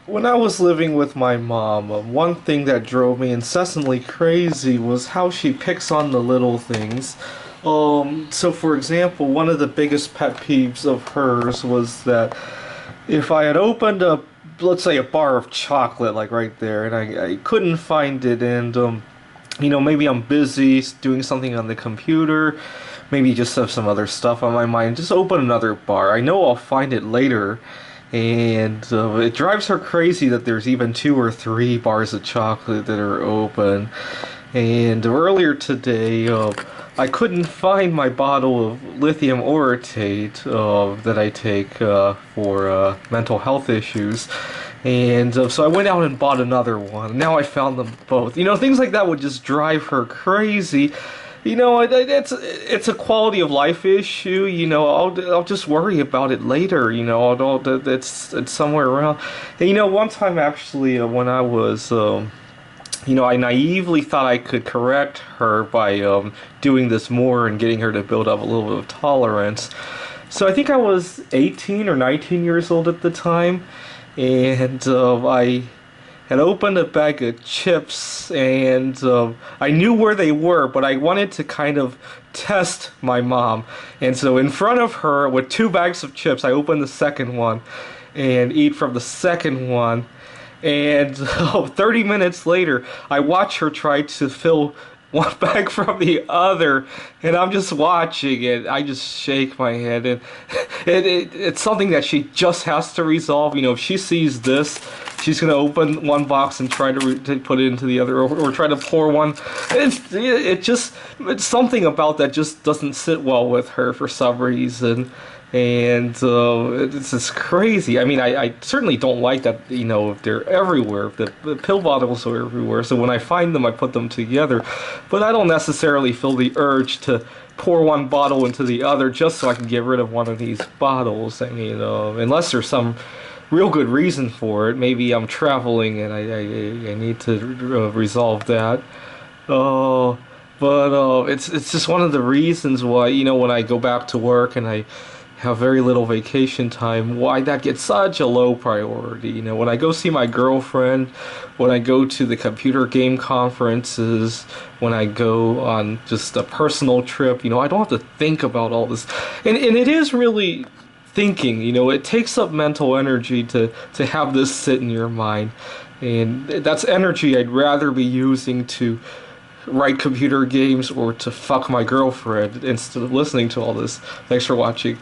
When I was living with my mom, one thing that drove me incessantly crazy was how she picks on the little things. So for example, one of the biggest pet peeves of hers was that if I had opened up, let's say, a bar of chocolate, like right there, and I couldn't find it, and maybe I'm busy doing something on the computer, maybe just have some other stuff on my mind, just open another bar. I know I'll find it later, and it drives her crazy that there's even two or three bars of chocolate that are open. And earlier today, I couldn't find my bottle of lithium orotate that I take for mental health issues. And so I went out and bought another one. Now I found them both. Things like that would just drive her crazy. It's a quality of life issue. I'll just worry about it later. It's somewhere around. And one time actually, when I was I naively thought I could correct her by doing this more and getting her to build up a little bit of tolerance. So I think I was 18 or 19 years old at the time, and I had opened a bag of chips, and I knew where they were, but I wanted to kind of test my mom. And so in front of her, with two bags of chips, I opened the second one and eat from the second one. And 30 minutes later, I watch her try to fill one bag from the other, and I'm just watching it. I just shake my head, and it's something that she just has to resolve. If she sees this, she's gonna open one box and try to put it into the other, or try to pour one. It's something about that just doesn't sit well with her for some reason. And it's just crazy. I mean, I certainly don't like that, they're everywhere. The pill bottles are everywhere. So when I find them, I put them together. But I don't necessarily feel the urge to pour one bottle into the other just so I can get rid of one of these bottles. I mean, unless there's some real good reason for it. Maybe I'm traveling and I need to resolve that. Uh, but it's just one of the reasons why, when I go back to work and I have very little vacation time, why that gets such a low priority. When I go see my girlfriend, when I go to the computer game conferences, when I go on just a personal trip, I don't have to think about all this. And it is really thinking, it takes up mental energy to have this sit in your mind. And that's energy I'd rather be using to write computer games or to fuck my girlfriend instead of listening to all this. Thanks for watching.